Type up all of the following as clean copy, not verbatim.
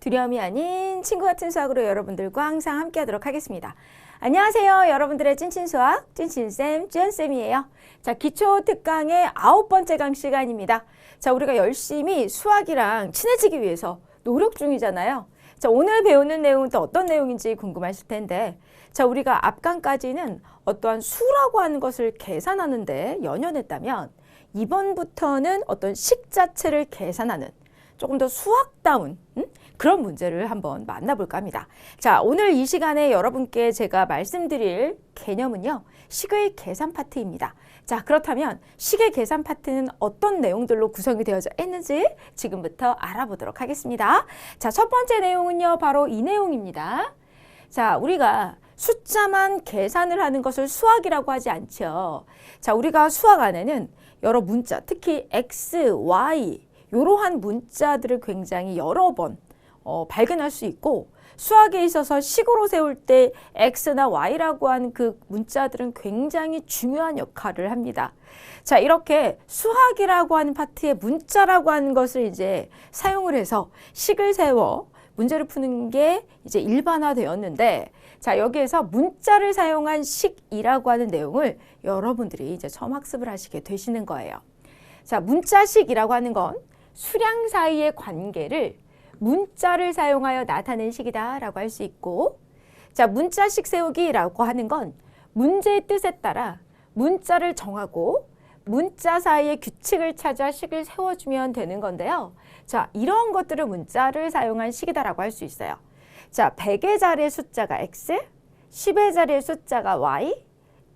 두려움이 아닌 친구 같은 수학으로 여러분들과 항상 함께 하도록 하겠습니다. 안녕하세요. 여러분들의 찐친수학, 찐친쌤, 쭈연쌤이에요. 자, 기초 특강의 9번째 강 시간입니다. 자, 우리가 열심히 수학이랑 친해지기 위해서 노력 중이잖아요. 자, 오늘 배우는 내용은 또 어떤 내용인지 궁금하실 텐데, 자, 우리가 앞강까지는 어떠한 수라고 하는 것을 계산하는데 연연했다면, 이번부터는 어떤 식 자체를 계산하는 조금 더 수학다운 그런 문제를 한번 만나볼까 합니다. 자, 오늘 이 시간에 여러분께 제가 말씀드릴 개념은요, 식의 계산 파트입니다. 자, 그렇다면 식의 계산 파트는 어떤 내용들로 구성이 되어져 있는지 지금부터 알아보도록 하겠습니다. 자, 첫 번째 내용은요, 바로 이 내용입니다. 자, 우리가 숫자만 계산을 하는 것을 수학이라고 하지 않죠. 자, 우리가 수학 안에는 여러 문자, 특히 X, Y 이러한 문자들을 굉장히 여러 번 발견할 수 있고, 수학에 있어서 식으로 세울 때 X나 Y라고 하는 그 문자들은 굉장히 중요한 역할을 합니다. 자, 이렇게 수학이라고 하는 파트에 문자라고 하는 것을 이제 사용을 해서 식을 세워 문제를 푸는 게 이제 일반화되었는데, 자, 여기에서 문자를 사용한 식이라고 하는 내용을 여러분들이 이제 처음 학습을 하시게 되시는 거예요. 자, 문자식이라고 하는 건 수량 사이의 관계를 문자를 사용하여 나타낸 식이다라고 할 수 있고, 자, 문자식 세우기라고 하는 건 문제의 뜻에 따라 문자를 정하고 문자 사이의 규칙을 찾아 식을 세워주면 되는 건데요. 자, 이런 것들을 문자를 사용한 식이다라고 할 수 있어요. 자, 100의 자리의 숫자가 X, 10의 자리의 숫자가 Y,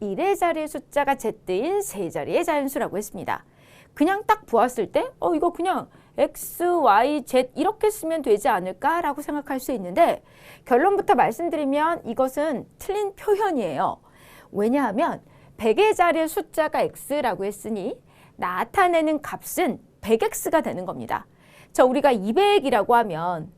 1의 자리의 숫자가 Z인 세 자리의 자연수라고 했습니다. 그냥 딱 보았을 때 이거 그냥 X, Y, Z 이렇게 쓰면 되지 않을까라고 생각할 수 있는데, 결론부터 말씀드리면 이것은 틀린 표현이에요. 왜냐하면 100의 자리의 숫자가 X라고 했으니 나타내는 값은 100X가 되는 겁니다. 자, 우리가 200이라고 하면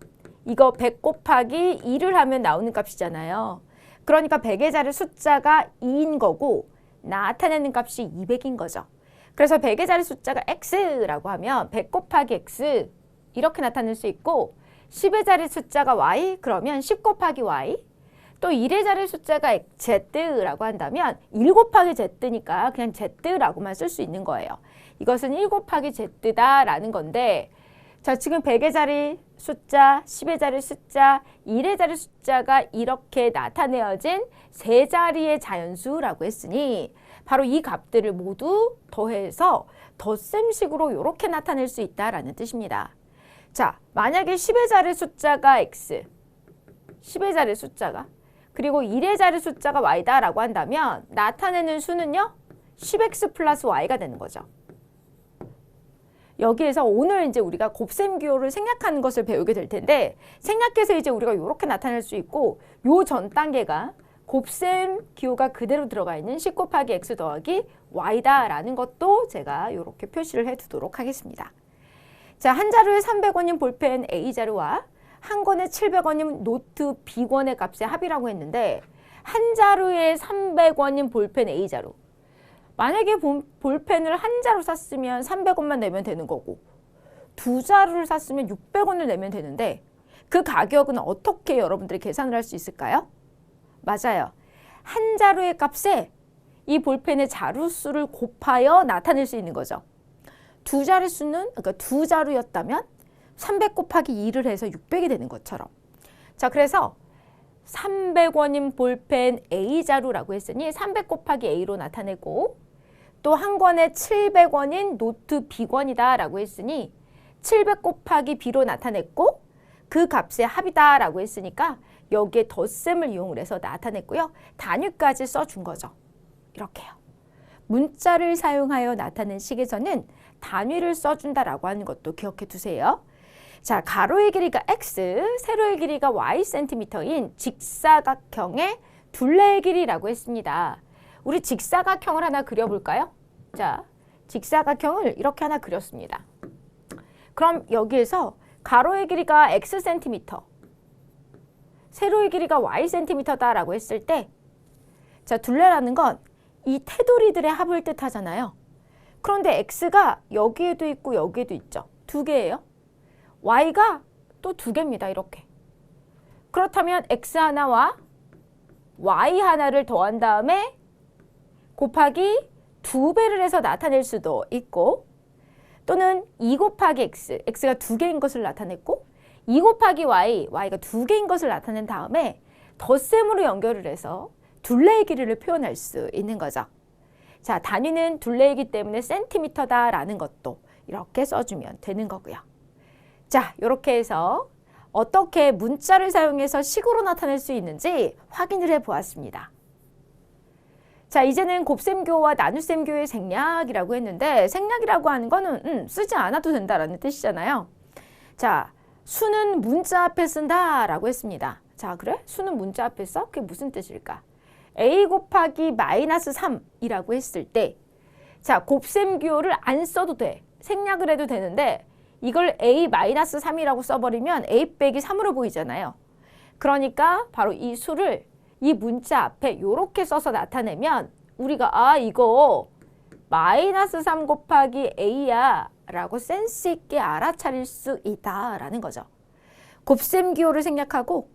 이거 100 곱하기 2를 하면 나오는 값이잖아요. 그러니까 100의 자리 숫자가 2인 거고 나타내는 값이 200인 거죠. 그래서 100의 자리 숫자가 X라고 하면 100 곱하기 X 이렇게 나타낼 수 있고, 10의 자리 숫자가 Y 그러면 10 곱하기 Y, 또 1의 자리 숫자가 Z라고 한다면 1 곱하기 Z니까 그냥 Z라고만 쓸 수 있는 거예요. 이것은 1 곱하기 Z다라는 건데, 자, 지금 100의 자리 숫자, 10의 자리 숫자, 1의 자리 숫자가 이렇게 나타내어진 세 자리의 자연수라고 했으니 바로 이 값들을 모두 더해서 덧셈식으로 이렇게 나타낼 수 있다라는 뜻입니다. 자, 만약에 10의 자리 숫자가 X, 10의 자리 숫자가, 그리고 1의 자리 숫자가 Y다라고 한다면 나타내는 수는요, 10X 플러스 Y가 되는 거죠. 여기에서 오늘 이제 우리가 곱셈 기호를 생략하는 것을 배우게 될 텐데, 생략해서 이제 우리가 이렇게 나타낼 수 있고, 요 전 단계가 곱셈 기호가 그대로 들어가 있는 10 곱하기 X 더하기 Y다라는 것도 제가 이렇게 표시를 해두도록 하겠습니다. 자, 한 자루에 300원인 볼펜 A자루와 한 권에 700원인 노트 B권의 값의 합이라고 했는데, 한 자루에 300원인 볼펜 A자루, 만약에 볼펜을 한 자루 샀으면 300원만 내면 되는 거고, 두 자루를 샀으면 600원을 내면 되는데, 그 가격은 어떻게 여러분들이 계산을 할 수 있을까요? 맞아요. 한 자루의 값에 이 볼펜의 자루수를 곱하여 나타낼 수 있는 거죠. 두 자루수는, 그러니까 두 자루였다면 300 곱하기 2를 해서 600이 되는 것처럼. 자, 그래서 300원인 볼펜 A자루라고 했으니 300 곱하기 A로 나타내고, 또 한 권에 700원인 노트 B권이다 라고 했으니 700 곱하기 B로 나타냈고, 그 값의 합이다 라고 했으니까 여기에 덧셈을 이용을 해서 나타냈고요. 단위까지 써준 거죠. 이렇게요. 문자를 사용하여 나타낸 식에서는 단위를 써준다라고 하는 것도 기억해 두세요. 자, 가로의 길이가 X, 세로의 길이가 Y 센티미터인 직사각형의 둘레의 길이라고 했습니다. 우리 직사각형을 하나 그려볼까요? 자, 직사각형을 이렇게 하나 그렸습니다. 그럼 여기에서 가로의 길이가 X 센티미터, 세로의 길이가 Y 센티미터다라고 했을 때, 자, 둘레라는 건 이 테두리들의 합을 뜻하잖아요. 그런데 X가 여기에도 있고 여기에도 있죠. 두 개예요. Y가 또 두 개입니다. 이렇게. 그렇다면 x 하나와 y 하나를 더한 다음에 곱하기 2배를 해서 나타낼 수도 있고 또는 2 곱하기 x, x가 2개인 것을 나타냈고 2 곱하기 y, y가 2개인 것을 나타낸 다음에 덧셈으로 연결을 해서 둘레의 길이를 표현할 수 있는 거죠. 자, 단위는 둘레이기 때문에 센티미터다라는 것도 이렇게 써주면 되는 거고요. 자, 이렇게 해서 어떻게 문자를 사용해서 식으로 나타낼 수 있는지 확인을 해보았습니다. 자, 이제는 곱셈교와 나눗셈교의 생략이라고 했는데 생략이라고 하는 거는 쓰지 않아도 된다라는 뜻이잖아요. 자, 수는 문자 앞에 쓴다라고 했습니다. 자, 그래? 수는 문자 앞에 써? 그게 무슨 뜻일까? a 곱하기 마이너스 3이라고 했을 때 자, 곱셈교를 안 써도 돼. 생략을 해도 되는데 이걸 a 마이너스 3이라고 써버리면 a 빼기 3으로 보이잖아요. 그러니까 바로 이 수를 이 문자 앞에 이렇게 써서 나타내면 우리가 이거 마이너스 3 곱하기 a야 라고 센스 있게 알아차릴 수 있다라는 거죠. 곱셈기호를 생략하고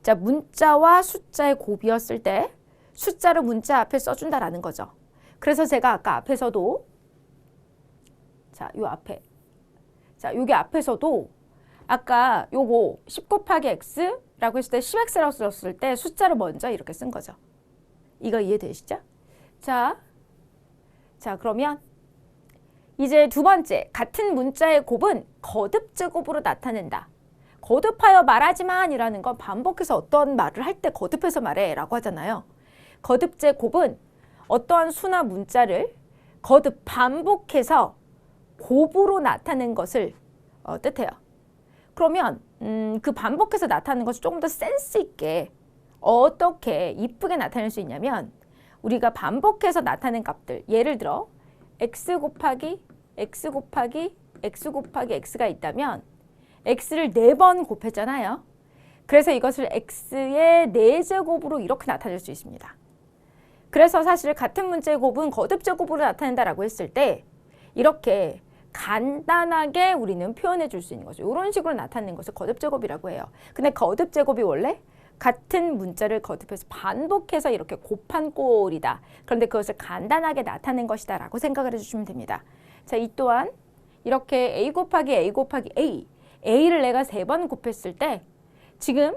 자, 문자와 숫자의 곱이었을 때 숫자를 문자 앞에 써준다라는 거죠. 그래서 제가 아까 앞에서도 자, 요 앞에 자, 여기 앞에서도 아까 요거 10 곱하기 x라고 했을 때 10x라고 썼을 때 숫자를 먼저 이렇게 쓴 거죠. 이거 이해되시죠? 자, 그러면 이제 두 번째, 같은 문자의 곱은 거듭제곱으로 나타낸다. 거듭하여 말하지만 이라는 건 반복해서 어떤 말을 할 때 거듭해서 말해 라고 하잖아요. 거듭제곱은 어떠한 수나 문자를 거듭 반복해서 곱으로 나타낸 것을 뜻해요. 그러면 그 반복해서 나타나는 것을 조금 더 센스 있게 어떻게 이쁘게 나타낼 수 있냐면 우리가 반복해서 나타낸 값들 예를 들어 x 곱하기 x 곱하기 x 곱하기 x가 있다면 x를 4번 곱했잖아요. 그래서 이것을 x의 4제곱으로 이렇게 나타낼 수 있습니다. 그래서 사실 같은 문자의 곱은 거듭제곱으로 나타낸다라고 했을 때 이렇게 간단하게 우리는 표현해 줄 수 있는 거죠. 이런 식으로 나타내는 것을 거듭제곱이라고 해요. 근데 거듭제곱이 원래 같은 문자를 거듭해서 반복해서 이렇게 곱한 꼴이다. 그런데 그것을 간단하게 나타낸 것이다 라고 생각을 해주시면 됩니다. 자, 이 또한 이렇게 a 곱하기 a 곱하기 a a를 내가 3번 곱했을 때 지금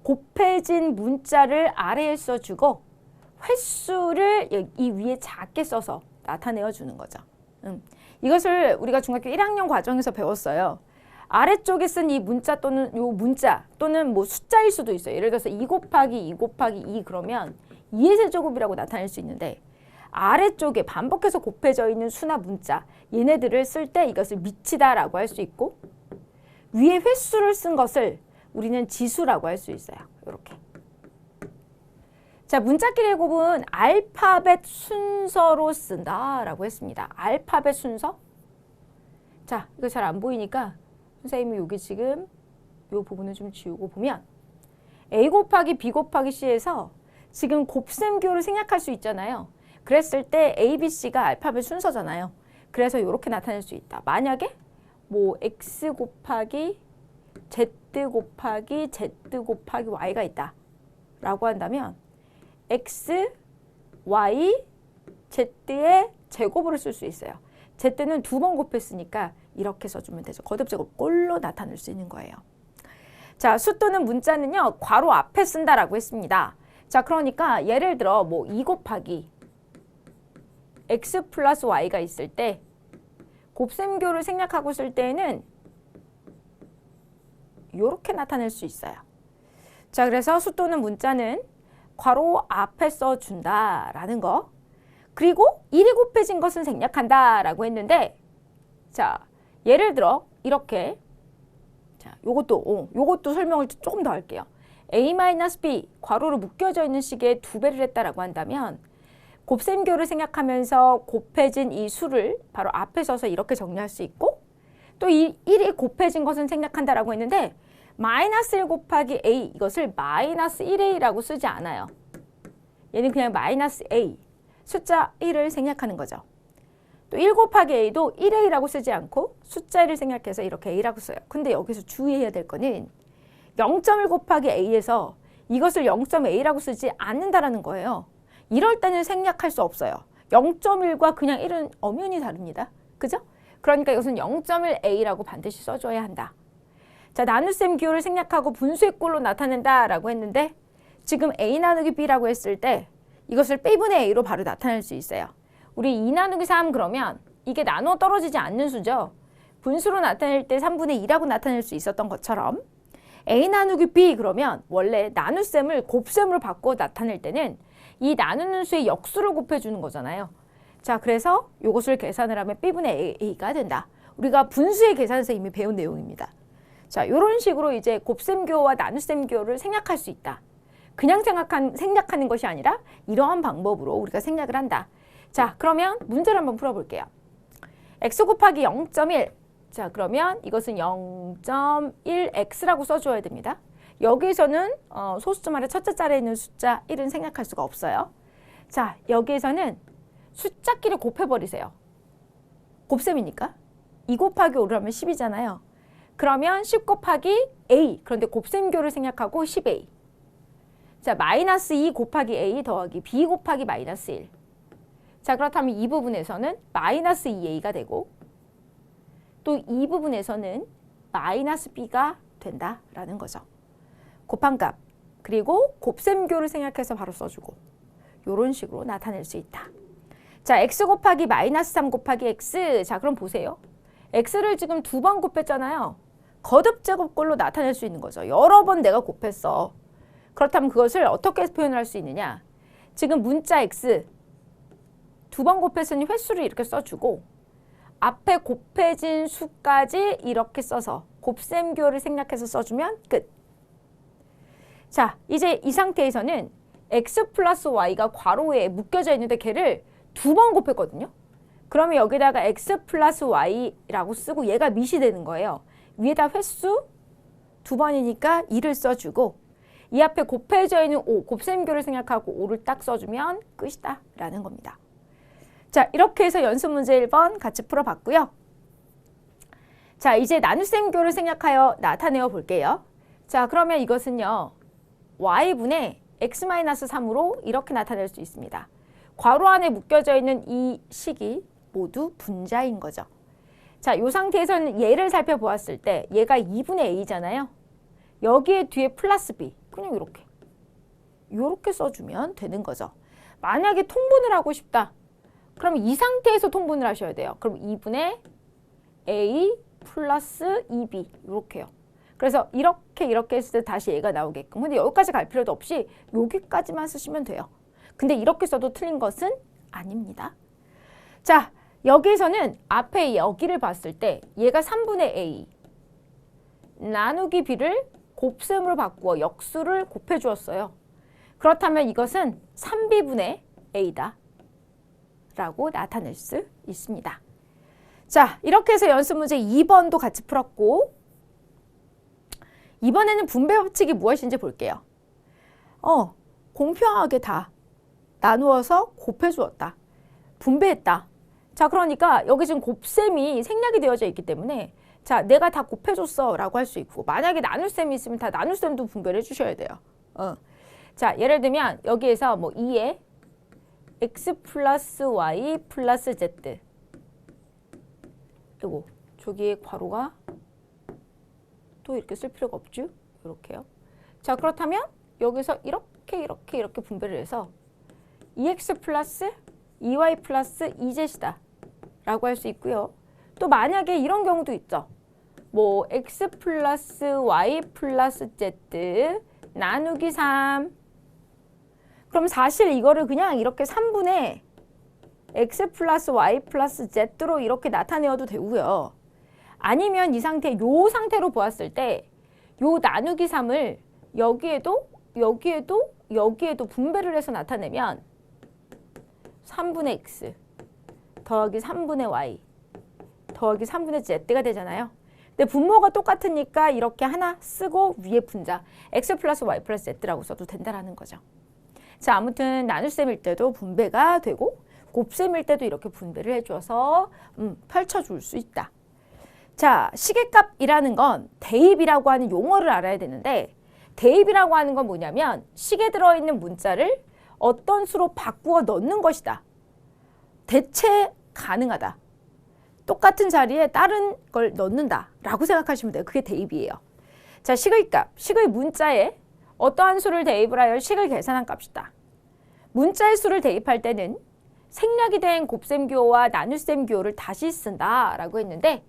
곱해진 문자를 아래에 써주고 횟수를 이 위에 작게 써서 나타내어 주는 거죠. 이것을 우리가 중학교 1학년 과정에서 배웠어요. 아래쪽에 쓴 이 문자 또는 요 문자 또는 뭐 숫자일 수도 있어요. 예를 들어서 2 곱하기 2 곱하기 2 그러면 2의 세제곱이라고 나타낼 수 있는데 아래쪽에 반복해서 곱해져 있는 수나 문자 얘네들을 쓸 때 이것을 미치다라고 할 수 있고 위에 횟수를 쓴 것을 우리는 지수라고 할 수 있어요. 이렇게. 자, 문자끼리의 곱은 알파벳 순서로 쓴다라고 했습니다. 알파벳 순서? 자, 이거 잘 안 보이니까 선생님이 여기 지금 이 부분을 좀 지우고 보면 a 곱하기 b 곱하기 c에서 지금 곱셈교를 생략할 수 있잖아요. 그랬을 때 a, b, c가 알파벳 순서잖아요. 그래서 이렇게 나타낼 수 있다. 만약에 뭐 x 곱하기 z 곱하기 z 곱하기 y가 있다 라고 한다면 x, y, z의 제곱으로 쓸 수 있어요. z는 2번 곱했으니까 이렇게 써주면 되죠. 거듭제곱 꼴로 나타낼 수 있는 거예요. 자, 수 또는 문자는요. 괄호 앞에 쓴다라고 했습니다. 자, 그러니까 예를 들어 뭐 2 곱하기 x 플러스 y가 있을 때 곱셈교를 생략하고 쓸 때에는 이렇게 나타낼 수 있어요. 자, 그래서 수 또는 문자는 괄호 앞에 써준다라는 거. 그리고 1이 곱해진 것은 생략한다라고 했는데 자, 예를 들어 이렇게 자, 요것도 설명을 조금 더 할게요. a-b 괄호로 묶여져 있는 식에 2배를 했다라고 한다면 곱셈교를 생략하면서 곱해진 이 수를 바로 앞에 써서 이렇게 정리할 수 있고 또 이 1이 곱해진 것은 생략한다라고 했는데 마이너스 1 곱하기 a 이것을 마이너스 1a라고 쓰지 않아요. 얘는 그냥 마이너스 a 숫자 1을 생략하는 거죠. 또 1 곱하기 a도 1a라고 쓰지 않고 숫자를 생략해서 이렇게 a라고 써요. 근데 여기서 주의해야 될 거는 0.1 곱하기 a에서 이것을 0.a라고 쓰지 않는다라는 거예요. 이럴 때는 생략할 수 없어요. 0.1과 그냥 1은 엄연히 다릅니다. 그죠? 그러니까 이것은 0.1a라고 반드시 써줘야 한다. 자, 나눗셈 기호를 생략하고 분수의 꼴로 나타낸다라고 했는데 지금 a 나누기 b라고 했을 때 이것을 b분의 a로 바로 나타낼 수 있어요. 우리 2 나누기 3 그러면 이게 나눠 떨어지지 않는 수죠. 분수로 나타낼 때 3분의 2라고 나타낼 수 있었던 것처럼 a 나누기 b 그러면 원래 나눗셈을 곱셈으로 바꿔 나타낼 때는 이 나누는 수의 역수를 곱해주는 거잖아요. 자, 그래서 이것을 계산을 하면 b분의 a가 된다. 우리가 분수의 계산에서 이미 배운 내용입니다. 자, 이런 식으로 이제 곱셈 기호와 나눗셈 기호를 생략할 수 있다. 그냥 생략하는 것이 아니라 이러한 방법으로 우리가 생략을 한다. 자, 그러면 문제를 한번 풀어볼게요. x 곱하기 0.1. 자, 그러면 이것은 0.1x라고 써줘야 됩니다. 여기에서는 소수점 아래 첫째 자리에 있는 숫자 1은 생략할 수가 없어요. 자, 여기에서는 숫자끼리 곱해버리세요. 곱셈이니까. 2 곱하기 5를 하면 10이잖아요. 그러면 10 곱하기 a. 그런데 곱셈교를 생략하고 10a. 자, 마이너스 2 곱하기 a 더하기 b 곱하기 마이너스 1. 자, 그렇다면 이 부분에서는 마이너스 2a가 되고 또 이 부분에서는 마이너스 b가 된다라는 거죠. 곱한 값 그리고 곱셈교를 생략해서 바로 써주고 이런 식으로 나타낼 수 있다. 자, x 곱하기 마이너스 3 곱하기 x. 자, 그럼 보세요. x를 지금 2번 곱했잖아요. 거듭 제곱꼴로 나타낼 수 있는 거죠. 여러 번 내가 곱했어. 그렇다면 그것을 어떻게 표현할 수 있느냐. 지금 문자 x 2번 곱했으니 횟수를 이렇게 써주고 앞에 곱해진 수까지 이렇게 써서 곱셈교를 생략해서 써주면 끝. 자, 이제 이 상태에서는 x 플러스 y가 괄호에 묶여져 있는데 걔를 2번 곱했거든요. 그러면 여기다가 x 플러스 y라고 쓰고 얘가 밑이 되는 거예요. 위에다 횟수 2번이니까 2를 써주고 이 앞에 곱해져 있는 5, 곱셈교를 생략하고 5를 딱 써주면 끝이다 라는 겁니다. 자, 이렇게 해서 연습 문제 1번 같이 풀어봤고요. 자, 이제 나눗셈교를 생략하여 나타내어 볼게요. 자, 그러면 이것은요. y분의 x-3으로 이렇게 나타낼 수 있습니다. 괄호 안에 묶여져 있는 이 식이 모두 분자인 거죠. 자, 이 상태에서는 얘를 살펴보았을 때 얘가 2분의 a잖아요. 여기에 뒤에 플러스 b. 그냥 이렇게 써주면 되는 거죠. 만약에 통분을 하고 싶다. 그럼 이 상태에서 통분을 하셔야 돼요. 그럼 2분의 a 플러스 2b 이렇게요. 그래서 이렇게 했을 때 다시 얘가 나오게끔. 근데 여기까지 갈 필요도 없이 여기까지만 쓰시면 돼요. 근데 이렇게 써도 틀린 것은 아닙니다. 자, 여기에서는 앞에 여기를 봤을 때 얘가 3분의 a 나누기 b를 곱셈으로 바꾸어 역수를 곱해 주었어요. 그렇다면 이것은 3b분의 a다 라고 나타낼 수 있습니다. 자, 이렇게 해서 연습 문제 2번도 같이 풀었고 이번에는 분배 법칙이 무엇인지 볼게요. 공평하게 다 나누어서 곱해 주었다. 분배했다. 자, 그러니까 여기 지금 곱셈이 생략이 되어져 있기 때문에 자, 내가 다 곱해줬어 라고 할 수 있고 만약에 나눗셈이 있으면 다 나눗셈도 분배를 해주셔야 돼요. 자, 예를 들면 여기에서 뭐 2에 x 플러스 y 플러스 z 이거 저기에 괄호가 또 이렇게 쓸 필요가 없죠? 이렇게요. 자, 그렇다면 여기서 이렇게 분배를 해서 2x 플러스 2y 플러스 2z이다 라고 할 수 있고요. 또 만약에 이런 경우도 있죠. 뭐 x 플러스 y 플러스 z 나누기 3. 그럼 사실 이거를 그냥 이렇게 3분의 x 플러스 y 플러스 z로 이렇게 나타내어도 되고요. 아니면 이 상태, 요 상태로 보았을 때 요 나누기 3을 여기에도 분배를 해서 나타내면 3분의 x 더하기 3분의 y 더하기 3분의 z가 되잖아요. 근데 분모가 똑같으니까 이렇게 하나 쓰고 위에 분자 x 플러스 y 플러스 z라고 써도 된다라는 거죠. 자, 아무튼 나눗셈일 때도 분배가 되고 곱셈일 때도 이렇게 분배를 해줘서 펼쳐줄 수 있다. 자, 시계값이라는 건 대입이라고 하는 용어를 알아야 되는데 대입이라고 하는 건 뭐냐면 식에 들어있는 문자를 어떤 수로 바꾸어 넣는 것이다. 대체 가능하다. 똑같은 자리에 다른 걸 넣는다 라고 생각하시면 돼요. 그게 대입이에요. 자, 식의 값, 식의 문자에 어떠한 수를 대입을 하여 식을 계산한 값이다. 문자의 수를 대입할 때는 생략이 된 곱셈 기호와 나눗셈 기호를 다시 쓴다 라고 했는데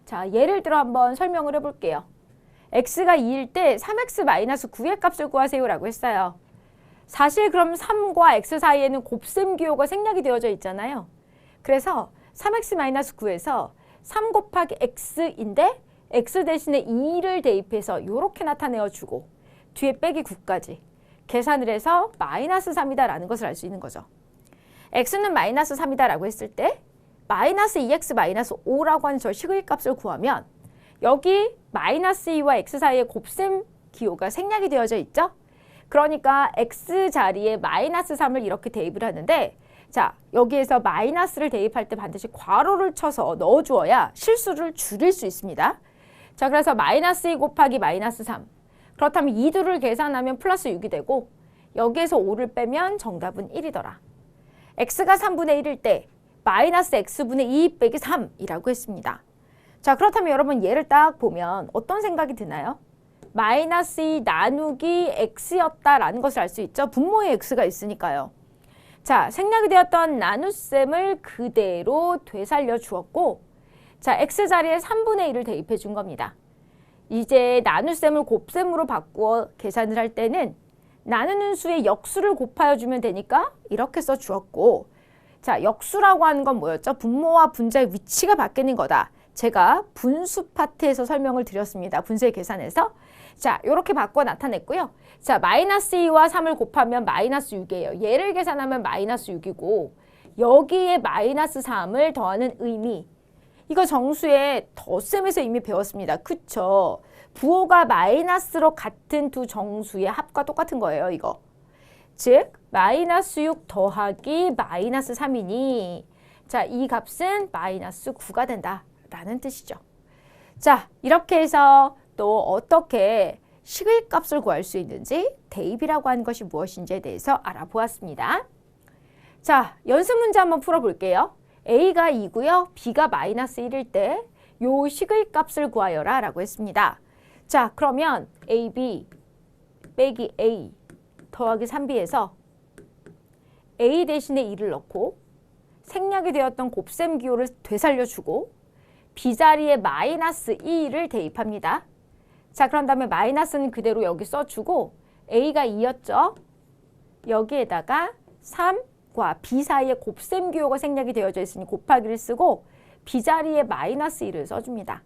자, 예를 들어 한번 설명을 해볼게요. x가 2일 때 3x-9의 값을 구하세요 라고 했어요. 사실 그럼 3과 x 사이에는 곱셈 기호가 생략이 되어져 있잖아요. 그래서 3x-9에서 3 곱하기 x인데 x 대신에 2를 대입해서 이렇게 나타내어주고 뒤에 빼기 9까지 계산을 해서 마이너스 3이다 라는 것을 알 수 있는 거죠. x는 마이너스 3이다 라고 했을 때 마이너스 2x 마이너스 5라고 하는 저 식의 값을 구하면 여기 마이너스 2와 x 사이에 곱셈 기호가 생략이 되어져 있죠. 그러니까 x 자리에 마이너스 3을 이렇게 대입을 하는데 자, 여기에서 마이너스를 대입할 때 반드시 괄호를 쳐서 넣어주어야 실수를 줄일 수 있습니다. 자, 그래서 마이너스 2 곱하기 마이너스 3. 그렇다면 2두를 계산하면 플러스 6이 되고 여기에서 5를 빼면 정답은 1이더라. x가 3분의 1일 때 마이너스 x분의 2 빼기 3이라고 했습니다. 자, 그렇다면 여러분 얘를 딱 보면 어떤 생각이 드나요? 마이너스 2 나누기 x였다라는 것을 알 수 있죠. 분모에 x가 있으니까요. 자, 생략이 되었던 나눗셈을 그대로 되살려 주었고 자, x 자리에 3분의 1을 대입해 준 겁니다. 이제 나눗셈을 곱셈으로 바꾸어 계산을 할 때는 나누는 수의 역수를 곱하여 주면 되니까 이렇게 써 주었고 자, 역수라고 하는 건 뭐였죠? 분모와 분자의 위치가 바뀌는 거다. 제가 분수 파트에서 설명을 드렸습니다. 분수의 계산에서. 자, 이렇게 바꿔 나타냈고요. 자, 마이너스 2와 3을 곱하면 마이너스 6이에요. 얘를 계산하면 마이너스 6이고 여기에 마이너스 3을 더하는 의미. 이거 정수의 덧셈에서 이미 배웠습니다. 그쵸? 부호가 마이너스로 같은 두 정수의 합과 똑같은 거예요. 이거. 즉 마이너스 6 더하기 마이너스 3이니 자, 이 값은 마이너스 9가 된다 라는 뜻이죠. 자, 이렇게 해서 또 어떻게 식의 값을 구할 수 있는지 대입이라고 하는 것이 무엇인지에 대해서 알아보았습니다. 자, 연습 문제 한번 풀어볼게요. a가 2고요. b가 마이너스 1일 때 요 식의 값을 구하여라 라고 했습니다. 자, 그러면 ab 빼기 a 더하기 3b에서 a 대신에 2를 넣고 생략이 되었던 곱셈 기호를 되살려주고 b 자리에 마이너스 2를 대입합니다. 자, 그런 다음에 마이너스는 그대로 여기 써주고 a가 2였죠. 여기에다가 3과 b 사이에 곱셈 기호가 생략이 되어져 있으니 곱하기를 쓰고 b 자리에 마이너스 2를 써줍니다.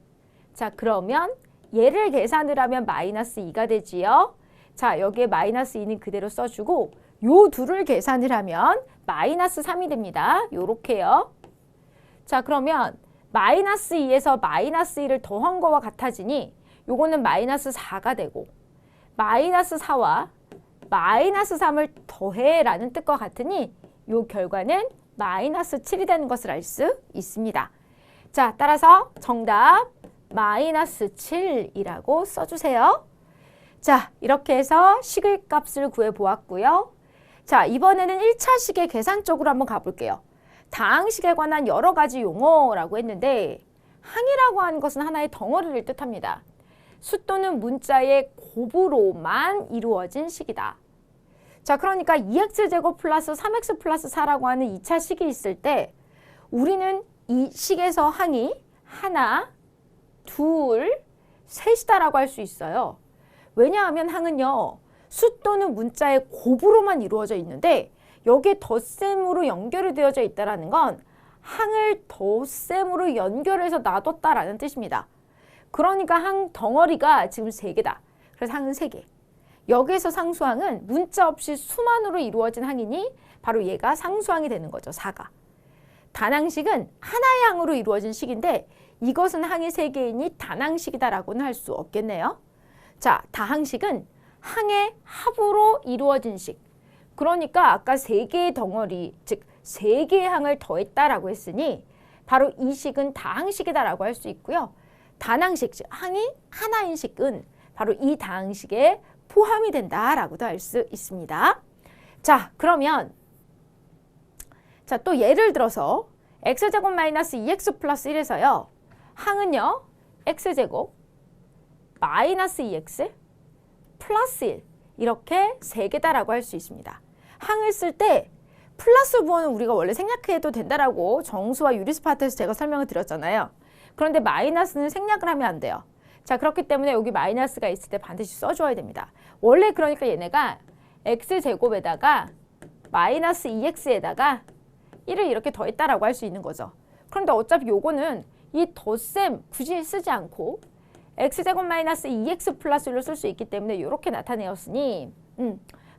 자, 그러면 얘를 계산을 하면 마이너스 2가 되지요. 자, 여기에 마이너스 2는 그대로 써주고 요 둘을 계산을 하면 마이너스 3이 됩니다. 요렇게요. 자, 그러면 마이너스 2에서 마이너스 1을 더한 거와 같아지니 요거는 마이너스 4가 되고 마이너스 4와 마이너스 3을 더해 라는 뜻과 같으니 요 결과는 마이너스 7이 되는 것을 알 수 있습니다. 자, 따라서 정답 마이너스 7이라고 써주세요. 자, 이렇게 해서 식의 값을 구해보았고요. 자, 이번에는 1차 식의 계산적으로 한번 가볼게요. 다항식에 관한 여러 가지 용어라고 했는데 항이라고 하는 것은 하나의 덩어리를 뜻합니다. 수 또는 문자의 곱으로만 이루어진 식이다. 자, 그러니까 2x제곱 플러스 3x 플러스 4라고 하는 2차 식이 있을 때 우리는 이 식에서 항이 하나, 둘, 셋이다라고 할 수 있어요. 왜냐하면 항은요, 수 또는 문자의 곱으로만 이루어져 있는데 여기에 덧셈으로 연결이 되어져 있다는 건 항을 덧셈으로 연결해서 놔뒀다라는 뜻입니다. 그러니까 항 덩어리가 지금 3개다. 그래서 항은 3개. 여기에서 상수항은 문자 없이 수만으로 이루어진 항이니 바로 얘가 상수항이 되는 거죠. 4가. 단항식은 하나의 항으로 이루어진 식인데 이것은 항이 3개이니 단항식이다라고는 할 수 없겠네요. 자, 다항식은 항의 합으로 이루어진 식. 그러니까 아까 3개의 덩어리, 즉 세 개의 항을 더했다라고 했으니 바로 이 식은 다항식이다라고 할 수 있고요. 단항식, 즉 항이 하나인 식은 바로 이 다항식에 포함이 된다라고도 할 수 있습니다. 자, 그러면 자, 또 예를 들어서 x제곱 마이너스 2x 플러스 1에서요. 항은요. x제곱 마이너스 2x 플러스 1 이렇게 세 개다라고 할 수 있습니다. 항을 쓸 때 플러스 부호는 우리가 원래 생략해도 된다라고 정수와 유리수 파트에서 제가 설명을 드렸잖아요. 그런데 마이너스는 생략을 하면 안 돼요. 자, 그렇기 때문에 여기 마이너스가 있을 때 반드시 써줘야 됩니다. 원래 그러니까 얘네가 x제곱에다가 마이너스 2x에다가 1을 이렇게 더했다라고 할 수 있는 거죠. 그런데 어차피 요거는 이 덧셈 굳이 쓰지 않고 x제곱 마이너스 2x 플러스 1로 쓸 수 있기 때문에 이렇게 나타내었으니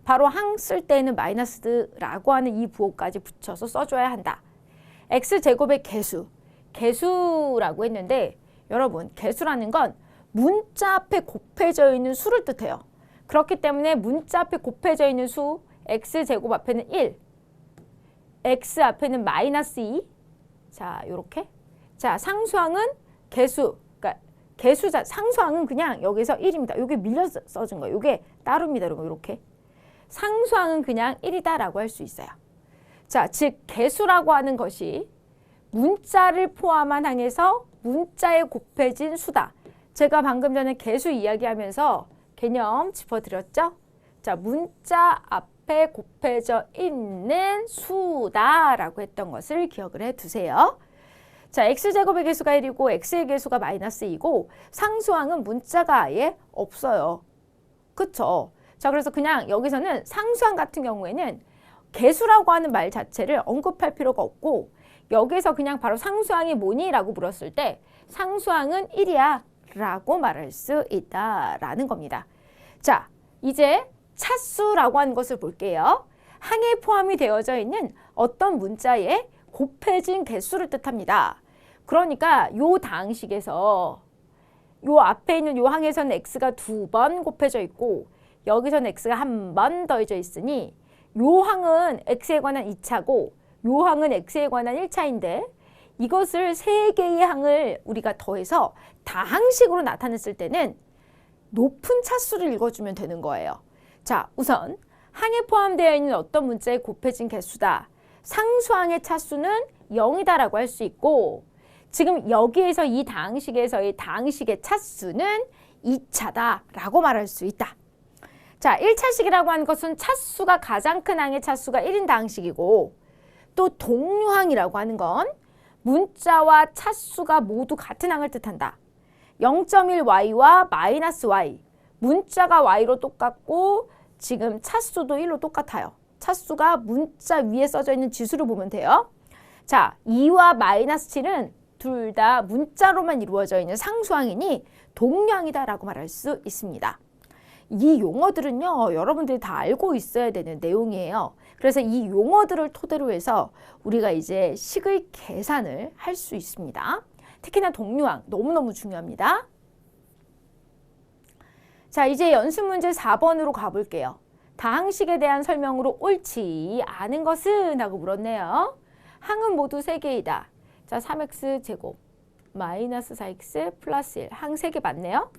바로 항 쓸 때는 마이너스라고 하는 이 부호까지 붙여서 써줘야 한다. x제곱의 개수, 개수라고 했는데 여러분 개수라는 건 문자 앞에 곱해져 있는 수를 뜻해요. 그렇기 때문에 문자 앞에 곱해져 있는 수 x제곱 앞에는 1, x 앞에는 마이너스 2. 자, 요렇게. 자, 상수항은 개수. 그러니까 개수자 상수항은 그냥 여기서 1입니다. 요게 밀려서 써준 거예요. 요게 따로입니다. 여러분 이렇게. 상수항은 그냥 1이다라고 할 수 있어요. 자, 즉 개수라고 하는 것이 문자를 포함한 항에서 문자에 곱해진 수다. 제가 방금 전에 개수 이야기하면서 개념 짚어드렸죠? 자, 문자 앞에 곱해져 있는 수다라고 했던 것을 기억을 해두세요. 자, x제곱의 개수가 1이고 x의 개수가 마이너스 2고 상수항은 문자가 아예 없어요. 그쵸? 자, 그래서 그냥 여기서는 상수항 같은 경우에는 개수라고 하는 말 자체를 언급할 필요가 없고 여기서 그냥 바로 상수항이 뭐니? 라고 물었을 때 상수항은 1이야 라고 말할 수 있다라는 겁니다. 자, 이제 차수라고 하는 것을 볼게요. 항에 포함이 되어져 있는 어떤 문자의 곱해진 개수를 뜻합니다. 그러니까 요 다항식에서 요 앞에 있는 요 항에서는 x가 2번 곱해져 있고 여기서는 x가 1번 더해져 있으니 요 항은 x에 관한 2차고 요 항은 x에 관한 1차인데 이것을 세 개의 항을 우리가 더해서 다항식으로 나타냈을 때는 높은 차수를 읽어주면 되는 거예요. 자, 우선 항에 포함되어 있는 어떤 문자의 곱해진 개수다. 상수항의 차수는 0이다라고 할 수 있고 지금 여기에서 이 다항식에서의 다항식의 차수는 2차다라고 말할 수 있다. 자, 1차식이라고 하는 것은 차수가 가장 큰 항의 차수가 1인 다항식이고 또 동류항이라고 하는 건 문자와 차수가 모두 같은 항을 뜻한다. 0.1y와 마이너스 y. 문자가 y로 똑같고 지금 차수도 1로 똑같아요. 차수가 문자 위에 써져 있는 지수를 보면 돼요. 자, 2와 마이너스 7은 둘 다 문자로만 이루어져 있는 상수항이니 동류항이다라고 말할 수 있습니다. 이 용어들은요, 여러분들이 다 알고 있어야 되는 내용이에요. 그래서 이 용어들을 토대로 해서 우리가 이제 식의 계산을 할 수 있습니다. 특히나 동류항 너무너무 중요합니다. 자, 이제 연습 문제 4번으로 가볼게요. 다항식에 대한 설명으로 옳지 않은 것은? 하고 물었네요. 항은 모두 3개이다. 자, 3x 제곱 마이너스 4x 플러스 1. 항 3개 맞네요.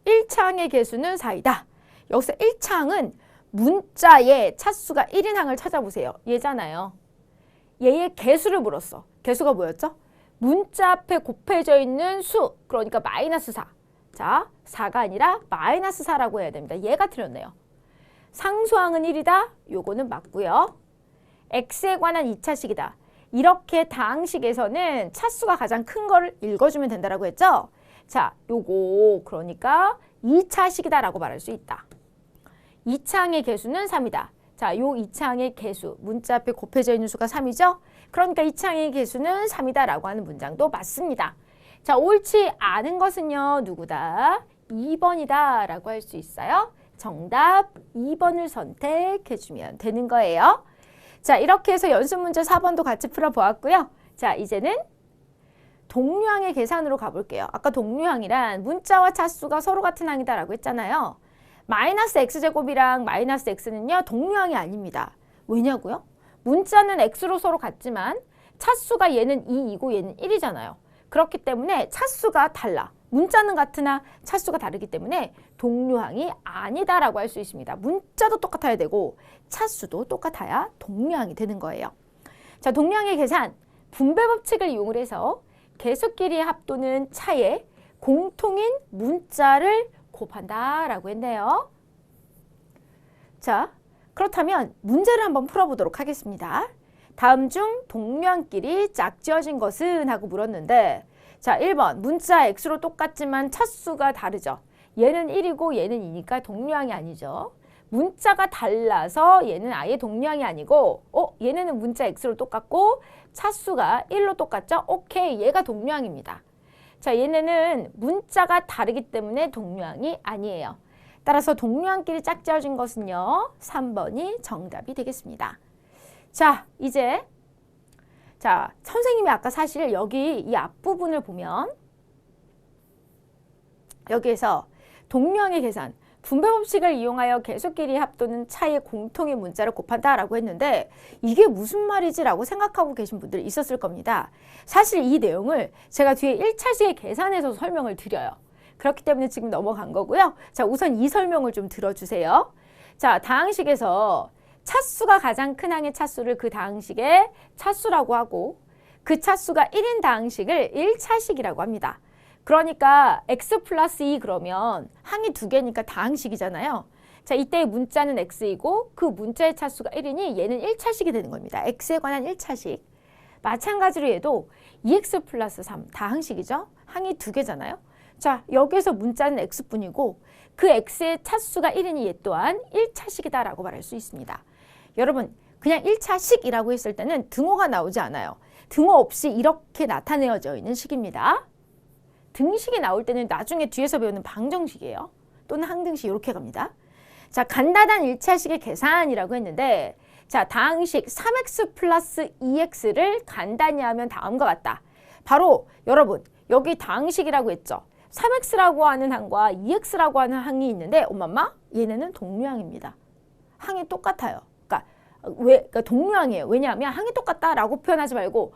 1차 항의 개수는 4이다. 여기서 1차 항은 문자의 차수가 1인 항을 찾아보세요. 얘잖아요. 얘의 개수를 물었어. 개수가 뭐였죠? 문자 앞에 곱해져 있는 수. 그러니까 마이너스 4. 자, 4가 아니라 마이너스 4라고 해야 됩니다. 얘가 틀렸네요. 상수항은 1이다. 요거는 맞고요. x에 관한 2차식이다. 이렇게 다항식에서는 차수가 가장 큰 거를 읽어주면 된다라고 했죠? 자, 요거 그러니까 2차식이다라고 말할 수 있다. 2차 항의 개수는 3이다. 자, 요 2차 항의 개수, 문자 앞에 곱해져 있는 수가 3이죠? 그러니까 2차 항의 개수는 3이다라고 하는 문장도 맞습니다. 자, 옳지 않은 것은요, 누구다? 2번이다라고 할 수 있어요. 정답 2번을 선택해주면 되는 거예요. 자, 이렇게 해서 연습 문제 4번도 같이 풀어보았고요. 자, 이제는 동류항의 계산으로 가볼게요. 아까 동류항이란 문자와 차수가 서로 같은 항이다라고 했잖아요. 마이너스 x제곱이랑 마이너스 x는요, 동류항이 아닙니다. 왜냐고요? 문자는 x로 서로 같지만 차수가 얘는 2이고 얘는 1이잖아요. 그렇기 때문에 차수가 달라. 문자는 같으나 차수가 다르기 때문에 동류항이 아니다라고 할 수 있습니다. 문자도 똑같아야 되고 차수도 똑같아야 동류항이 되는 거예요. 자, 동류항의 계산, 분배 법칙을 이용을 해서 개수끼리의 합도는 차에 공통인 문자를 곱한다라고 했네요. 자, 그렇다면 문제를 한번 풀어보도록 하겠습니다. 다음 중 동류항끼리 짝지어진 것은? 하고 물었는데, 자, 1번 문자 x로 똑같지만 차수가 다르죠. 얘는 1이고 얘는 2니까 동류항이 아니죠. 문자가 달라서 얘는 아예 동류항이 아니고 얘네는 문자 x로 똑같고 차수가 1로 똑같죠. 오케이, 얘가 동류항입니다. 자, 얘네는 문자가 다르기 때문에 동류항이 아니에요. 따라서 동류항끼리 짝지어진 것은요, 3번이 정답이 되겠습니다. 자, 이제 자, 선생님이 아까 사실 여기 이 앞부분을 보면 여기에서 동류항의 계산, 분배 법칙을 이용하여 개수끼리의 합도는 차의 공통의 문자를 곱한다라고 했는데 이게 무슨 말이지? 라고 생각하고 계신 분들이 있었을 겁니다. 사실 이 내용을 제가 뒤에 1차식의 계산에서 설명을 드려요. 그렇기 때문에 지금 넘어간 거고요. 자, 우선 이 설명을 좀 들어주세요. 자, 다항식에서 차수가 가장 큰 항의 차수를 그 다항식의 차수라고 하고 그 차수가 1인 다항식을 1차식이라고 합니다. 그러니까 x 플러스 2 그러면 항이 2개니까 다항식이잖아요. 자, 이때 문자는 x이고 그 문자의 차수가 1이니 얘는 1차식이 되는 겁니다. x에 관한 1차식. 마찬가지로 얘도 2x 플러스 3 다항식이죠. 항이 2개잖아요. 자, 여기에서 문자는 x뿐이고 그 x의 차수가 1이니 얘 또한 1차식이다라고 말할 수 있습니다. 여러분, 그냥 1차식이라고 했을 때는 등호가 나오지 않아요. 등호 없이 이렇게 나타내어져 있는 식입니다. 등식이 나올 때는 나중에 뒤에서 배우는 방정식이에요. 또는 항등식 이렇게 갑니다. 자, 간단한 1차식의 계산이라고 했는데 자, 다항식 3x 플러스 2x를 간단히 하면 다음과 같다. 바로 여러분, 여기 다항식이라고 했죠. 3x라고 하는 항과 2x라고 하는 항이 있는데 엄마마 얘네는 동류항입니다. 항이 똑같아요. 그러니까 동류항이에요. 왜냐하면 항이 똑같다라고 표현하지 말고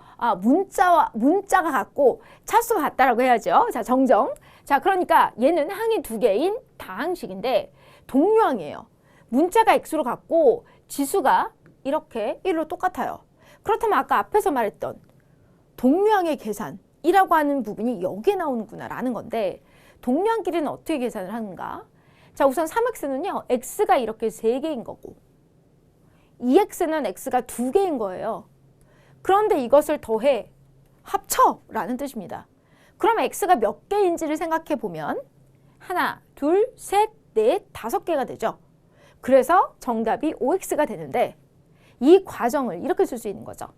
문자가 같고 차수가 같다라고 해야죠. 자, 정정. 자, 그러니까 얘는 항이 2개인 다항식인데 동류항이에요. 문자가 x로 같고 지수가 이렇게 1로 똑같아요. 그렇다면 아까 앞에서 말했던 동류항의 계산이라고 하는 부분이 여기에 나오는구나라는 건데 동류항끼리는 어떻게 계산을 하는가? 자, 우선 3x는요. x가 이렇게 3개인 거고 2x는 x가 2개인 거예요. 그런데 이것을 더해 합쳐라는 뜻입니다. 그럼 x가 몇 개인지를 생각해 보면 하나, 둘, 셋, 넷, 5개가 되죠. 그래서 정답이 5x가 되는데 이 과정을 이렇게 쓸 수 있는 거죠.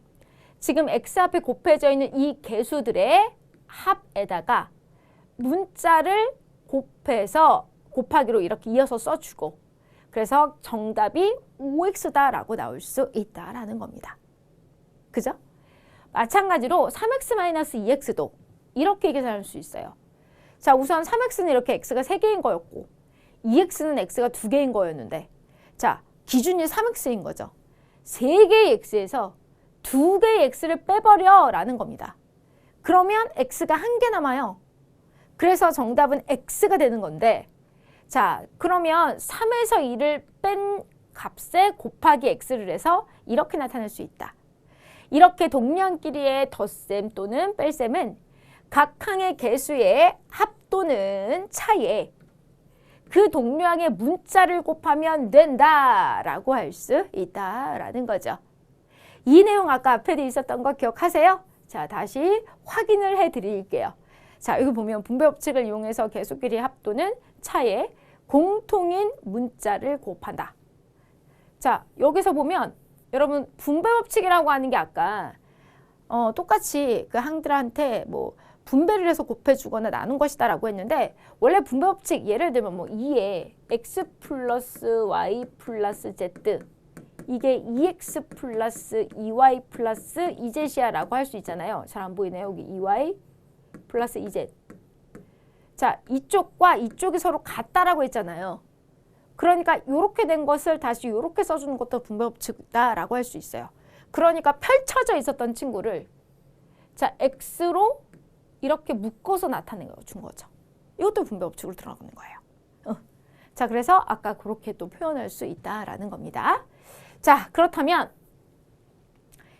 지금 x 앞에 곱해져 있는 이 개수들의 합에다가 문자를 곱해서 곱하기로 이렇게 이어서 써주고 그래서 정답이 5x다라고 나올 수 있다라는 겁니다. 그죠? 마찬가지로 3x-2x도 이렇게 계산할 수 있어요. 자, 우선 3x는 이렇게 x가 3개인 거였고 2x는 x가 2개인 거였는데 자, 기준이 3x인 거죠. 3개의 x에서 2개의 x를 빼버려 라는 겁니다. 그러면 x가 1개 남아요. 그래서 정답은 x가 되는 건데 자, 그러면 3에서 2를 뺀 값에 곱하기 x를 해서 이렇게 나타낼 수 있다. 이렇게 동류항끼리의 덧셈 또는 뺄셈은 각 항의 개수의 합도는 차에 그 동류항의 문자를 곱하면 된다라고 할 수 있다라는 거죠. 이 내용 아까 앞에 있었던 거 기억하세요? 자, 다시 확인을 해드릴게요. 자, 여기 보면 분배법칙을 이용해서 개수끼리의 합도는 차에 공통인 문자를 곱한다. 자, 여기서 보면 여러분 분배법칙이라고 하는 게 아까 똑같이 그 항들한테 뭐 분배를 해서 곱해주거나 나눈 것이다 라고 했는데 원래 분배법칙 예를 들면 뭐 2에 x 플러스 y 플러스 z 이게 2x 플러스 2y 플러스 2z이야 라고 할 수 있잖아요. 잘 안 보이네요. 여기 2y 플러스 2z. 자, 이쪽과 이쪽이 서로 같다라고 했잖아요. 그러니까 이렇게 된 것을 다시 이렇게 써주는 것도 분배법칙이다라고 할 수 있어요. 그러니까 펼쳐져 있었던 친구를 자 x로 이렇게 묶어서 나타내 준 거죠. 이것도 분배법칙으로 들어가는 거예요. 자, 그래서 아까 그렇게 또 표현할 수 있다라는 겁니다. 자, 그렇다면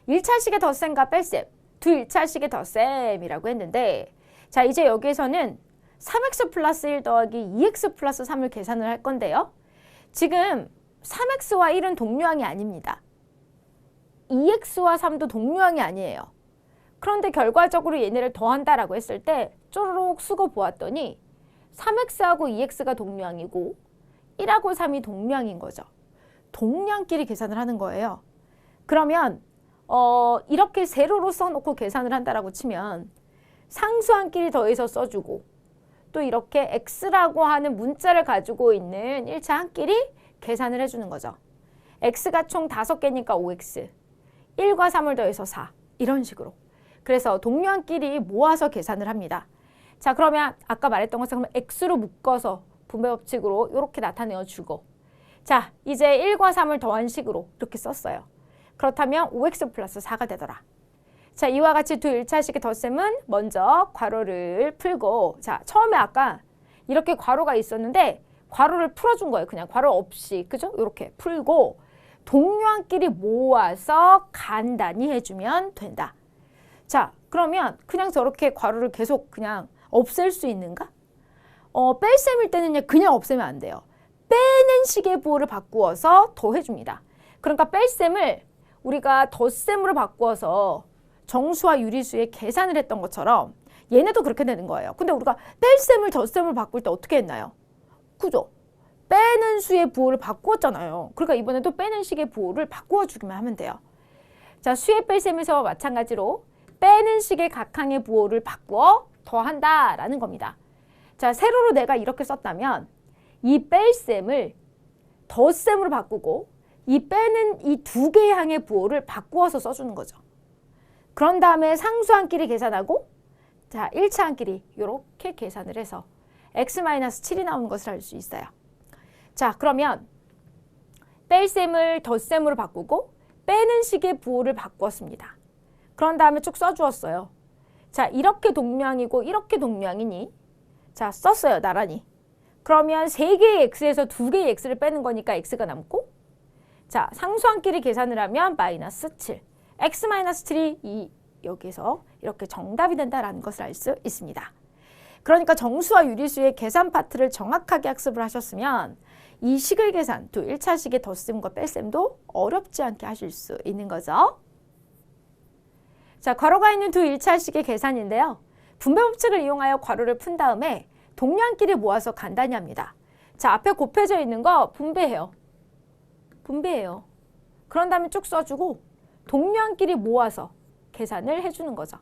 1차식의 덧셈과 뺄셈, 두 1차식의 덧셈이라고 했는데 자, 이제 여기에서는 3x 플러스 1 더하기 2x 플러스 3을 계산을 할 건데요. 지금 3x와 1은 동류항이 아닙니다. 2x와 3도 동류항이 아니에요. 그런데 결과적으로 얘네를 더한다라고 했을 때 쪼르륵 쓰고 보았더니 3x하고 2x가 동류항이고 1하고 3이 동류항인 거죠. 동류항끼리 계산을 하는 거예요. 그러면 이렇게 세로로 써놓고 계산을 한다라고 치면 상수항끼리 더해서 써주고 또 이렇게 x라고 하는 문자를 가지고 있는 1차 항끼리 계산을 해주는 거죠. x가 총 5개니까 5x, 1과 3을 더해서 4 이런 식으로. 그래서 동류항끼리 모아서 계산을 합니다. 자, 그러면 아까 말했던 것처럼 x로 묶어서 분배법칙으로 이렇게 나타내어 주고 자, 이제 1과 3을 더한 식으로 이렇게 썼어요. 그렇다면 5x 플러스 4가 되더라. 자, 이와 같이 두 1차식의 덧셈은 먼저 괄호를 풀고 자, 처음에 아까 이렇게 괄호가 있었는데 괄호를 풀어준 거예요. 그냥 괄호 없이. 그죠? 이렇게 풀고 동류항끼리 모아서 간단히 해주면 된다. 자, 그러면 그냥 저렇게 괄호를 계속 그냥 없앨 수 있는가? 뺄셈일 때는 그냥 없애면 안 돼요. 빼는 식의 부호를 바꾸어서 더해줍니다. 그러니까 뺄셈을 우리가 덧셈으로 바꾸어서 정수와 유리수의 계산을 했던 것처럼 얘네도 그렇게 되는 거예요. 근데 우리가 뺄셈을 덧셈으로 바꿀 때 어떻게 했나요? 그죠? 빼는 수의 부호를 바꾸었잖아요. 그러니까 이번에도 빼는 식의 부호를 바꾸어 주기만 하면 돼요. 자, 수의 뺄셈에서 마찬가지로 빼는 식의 각항의 부호를 바꾸어 더한다라는 겁니다. 자, 세로로 내가 이렇게 썼다면 이 뺄셈을 덧셈으로 바꾸고 이 빼는 이 두 개의 항의 부호를 바꾸어서 써주는 거죠. 그런 다음에 상수항끼리 계산하고 자, 1차 항끼리 이렇게 계산을 해서 x-7이 나오는 것을 알 수 있어요. 자, 그러면 뺄셈을 덧셈으로 바꾸고 빼는 식의 부호를 바꾸었습니다. 그런 다음에 쭉 써주었어요. 자, 이렇게 동류항이고 이렇게 동류항이니 자, 썼어요. 나란히. 그러면 3개의 x에서 2개의 x를 빼는 거니까 x가 남고 자, 상수항끼리 계산을 하면 -7. x-7이 여기서 이렇게 정답이 된다라는 것을 알 수 있습니다. 그러니까 정수와 유리수의 계산 파트를 정확하게 학습을 하셨으면 이 식을 계산, 또 1차식의 덧셈과 뺄셈도 어렵지 않게 하실 수 있는 거죠. 자, 괄호가 있는 두 1차식의 계산인데요. 분배법칙을 이용하여 괄호를 푼 다음에 동류항끼리 모아서 간단히 합니다. 자, 앞에 곱해져 있는 거 분배해요. 분배해요. 그런 다음에 쭉 써주고 동류항끼리 모아서 계산을 해주는 거죠.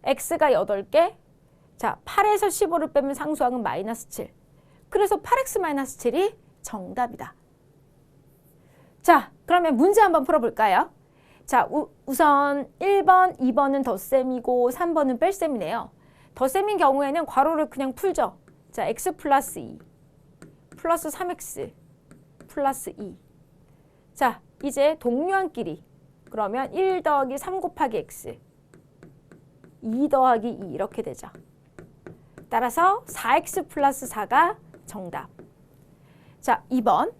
x가 8개, 자, 8에서 15를 빼면 상수항은 -7. 그래서 8x-7이 정답이다. 자, 그러면 문제 한번 풀어볼까요? 자, 우선 1번, 2번은 덧셈이고 3번은 뺄셈이네요. 덧셈인 경우에는 괄호를 그냥 풀죠. 자, x 플러스 2 플러스 3x 플러스 2. 자, 이제 동류항끼리 그러면 1 더하기 3 곱하기 x 2 더하기 2 이렇게 되죠. 따라서 4x 플러스 4가 정답. 자, 2번.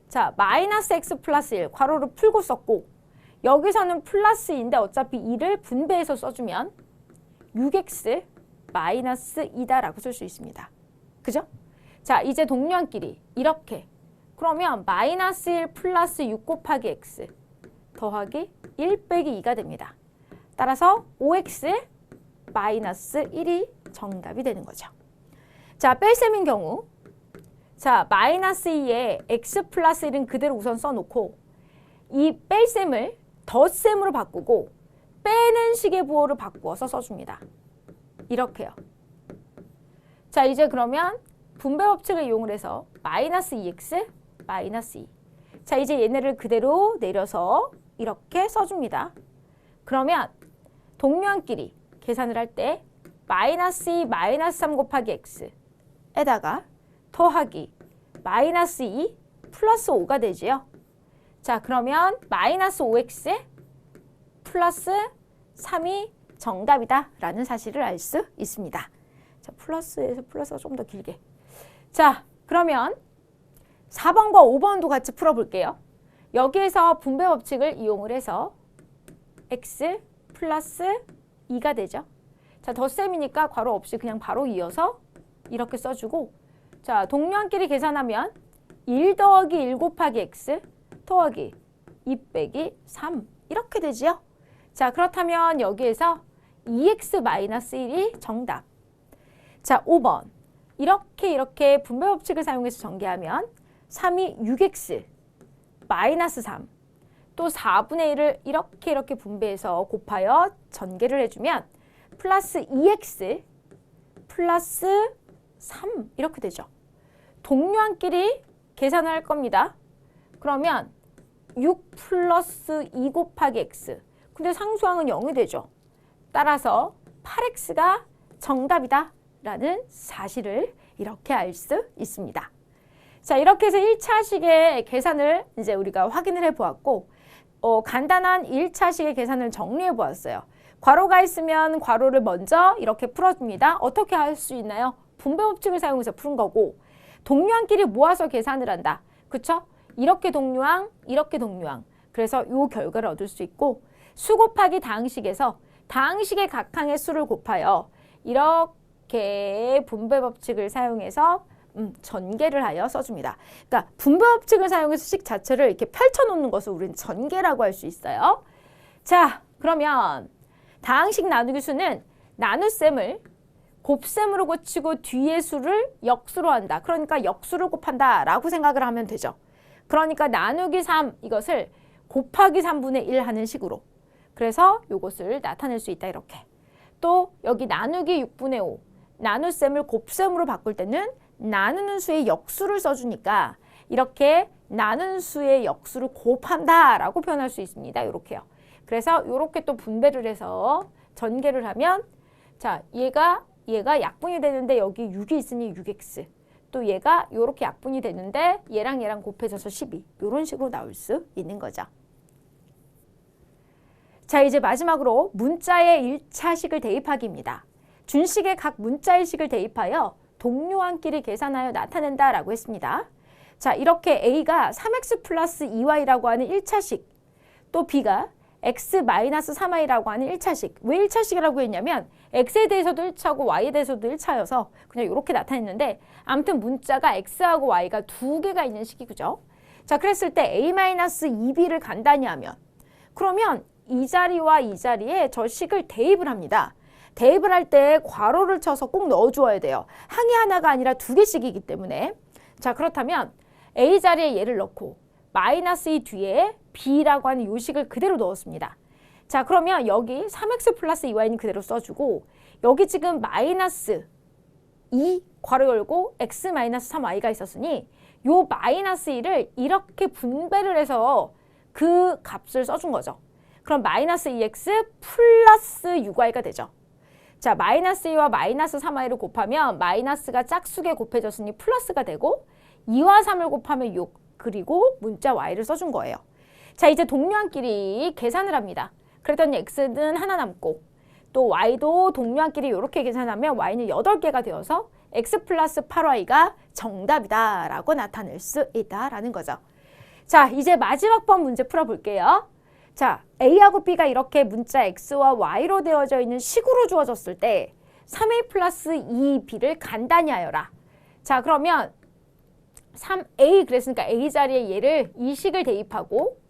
자, 마이너스 x 플러스 1 괄호를 풀고 썼고 여기서는 플러스인데 어차피 2를 분배해서 써주면 6x 마이너스 2다라고 쓸 수 있습니다. 그죠? 자, 이제 동류항끼리 이렇게 그러면 마이너스 1 플러스 6 곱하기 x 더하기 1 빼기 2가 됩니다. 따라서 5x 마이너스 1이 정답이 되는 거죠. 자, 뺄셈인 경우 자, 마이너스 2에 x 플러스 1은 그대로 우선 써놓고 이 뺄셈을 덧셈으로 바꾸고 빼는 식의 부호를 바꾸어서 써줍니다. 이렇게요. 자, 이제 그러면 분배법칙을 이용을 해서 마이너스 2x 마이너스 2. 자, 이제 얘네를 그대로 내려서 이렇게 써줍니다. 그러면 동류항끼리 계산을 할 때 마이너스 2 마이너스 3 곱하기 x에다가 더하기 마이너스 2 플러스 5가 되지요. 자, 그러면 마이너스 5x 플러스 3이 정답이다 라는 사실을 알 수 있습니다. 자, 플러스에서 플러스가 좀 더 길게. 자, 그러면 4번과 5번도 같이 풀어볼게요. 여기에서 분배 법칙을 이용을 해서 x 플러스 2가 되죠. 자, 덧셈이니까 괄호 없이 그냥 바로 이어서 이렇게 써주고, 자, 동류한끼리 계산하면 1 더하기 1 곱하기 x 더하기 2 빼기 3 이렇게 되지요. 자, 그렇다면 여기에서 2x 마이너스 1이 정답. 자, 5번. 이렇게 분배 법칙을 사용해서 전개하면 3이 6x 마이너스 3. 또 4분의 1을 이렇게 분배해서 곱하여 전개를 해주면 플러스 2x 플러스 3 이렇게 되죠. 동류한끼리 계산을 할 겁니다. 그러면 6 플러스 2 곱하기 x. 근데 상수항은 0이 되죠. 따라서 8x가 정답이다 라는 사실을 이렇게 알 수 있습니다. 자, 이렇게 해서 1차식의 계산을 이제 우리가 확인을 해보았고, 간단한 1차식의 계산을 정리해 보았어요. 괄호가 있으면 괄호를 먼저 이렇게 풀어줍니다. 어떻게 할 수 있나요? 분배 법칙을 사용해서 푸는 거고, 동류항끼리 모아서 계산을 한다. 그쵸? 이렇게 동류항, 이렇게 동류항. 그래서 이 결과를 얻을 수 있고, 수 곱하기 다항식에서 다항식의 각 항의 수를 곱하여 이렇게 분배 법칙을 사용해서 전개를 하여 써줍니다. 그러니까 분배 법칙을 사용해서 식 자체를 이렇게 펼쳐놓는 것을 우리는 전개라고 할 수 있어요. 자, 그러면 다항식 나누기 수는 나눗셈을 곱셈으로 고치고 뒤의 수를 역수로 한다. 그러니까 역수를 곱한다 라고 생각을 하면 되죠. 그러니까 나누기 3 이것을 곱하기 3분의 1 하는 식으로. 그래서 이것을 나타낼 수 있다 이렇게. 또 여기 나누기 6분의 5 나눗셈을 곱셈으로 바꿀 때는 나누는 수의 역수를 써주니까 이렇게 나눈 수의 역수를 곱한다 라고 표현할 수 있습니다. 이렇게요. 그래서 이렇게 또 분배를 해서 전개를 하면 자, 얘가 약분이 되는데 여기 6이 있으니 6x 또 얘가 이렇게 약분이 되는데 얘랑 곱해져서 12 이런 식으로 나올 수 있는 거죠. 자, 이제 마지막으로 문자의 1차식을 대입하기입니다. 준식의 각 문자의 식을 대입하여 동류항끼리 계산하여 나타낸다 라고 했습니다. 자, 이렇게 A가 3x 플러스 2y라고 하는 1차식, 또 B가 x-3y라고 하는 1차식. 왜 1차식이라고 했냐면 x에 대해서도 1차고 y에 대해서도 1차여서 그냥 이렇게 나타냈는데 아무튼 문자가 x하고 y가 두 개가 있는 식이죠. 자, 그랬을 때 a-2b를 간단히 하면 그러면 이 자리와 이 자리에 저 식을 대입을 합니다. 대입을 할 때 괄호를 쳐서 꼭 넣어주어야 돼요. 항이 하나가 아니라 두 개씩이기 때문에. 자, 그렇다면 A 자리에 얘를 넣고 마이너스 이 뒤에 B라고 하는 이 식을 그대로 넣었습니다. 자, 그러면 여기 3x 플러스 2y는 그대로 써주고 여기 지금 마이너스 2 괄호 열고 x 마이너스 3y가 있었으니 요 마이너스 2를 이렇게 분배를 해서 그 값을 써준 거죠. 그럼 마이너스 2x 플러스 6y가 되죠. 자, 마이너스 2와 마이너스 3y를 곱하면 마이너스가 짝수에 곱해졌으니 플러스가 되고 2와 3을 곱하면 6 그리고 문자 y를 써준 거예요. 자, 이제 동류항끼리 계산을 합니다. 그랬더니 x는 하나 남고 또 y도 동류항끼리 이렇게 계산하면 y는 8개가 되어서 x 플러스 8y가 정답이다 라고 나타낼 수 있다라는 거죠. 자, 이제 마지막 번 문제 풀어볼게요. 자, A하고 B가 이렇게 문자 X와 Y로 되어져 있는 식으로 주어졌을 때 3A 플러스 2B를 간단히 하여라. 자, 그러면 3A 그랬으니까 A 자리에 얘를 이 식을 대입하고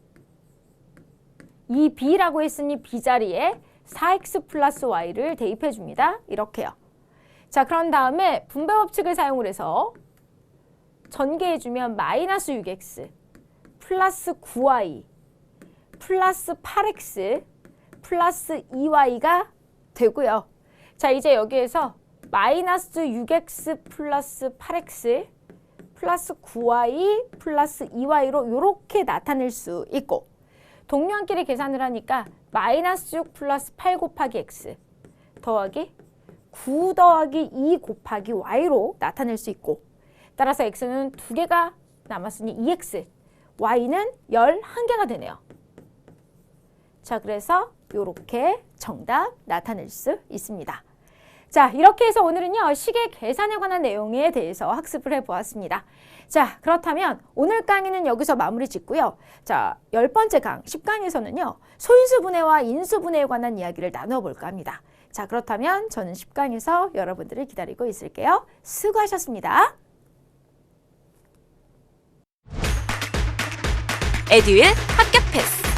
2B라고 했으니 B 자리에 4X 플러스 Y를 대입해 줍니다. 이렇게요. 자, 그런 다음에 분배 법칙을 사용을 해서 전개해 주면 마이너스 6X 플러스 9Y 플러스 8x 플러스 2y가 되고요. 자, 이제 여기에서 마이너스 6x 플러스 8x 플러스 9y 플러스 2y로 이렇게 나타낼 수 있고 동류항끼리 계산을 하니까 마이너스 6 플러스 8 곱하기 x 더하기 9 더하기 2 곱하기 y로 나타낼 수 있고 따라서 x는 두 개가 남았으니 2x y는 11개가 되네요. 자, 그래서 이렇게 정답 나타낼 수 있습니다. 자, 이렇게 해서 오늘은요, 식의 계산에 관한 내용에 대해서 학습을 해보았습니다. 자, 그렇다면 오늘 강의는 여기서 마무리 짓고요. 자, 10번째 강, 10강에서는요, 소인수분해와 인수분해에 관한 이야기를 나눠볼까 합니다. 자, 그렇다면 저는 10강에서 여러분들을 기다리고 있을게요. 수고하셨습니다. 에듀윌 합격 패스.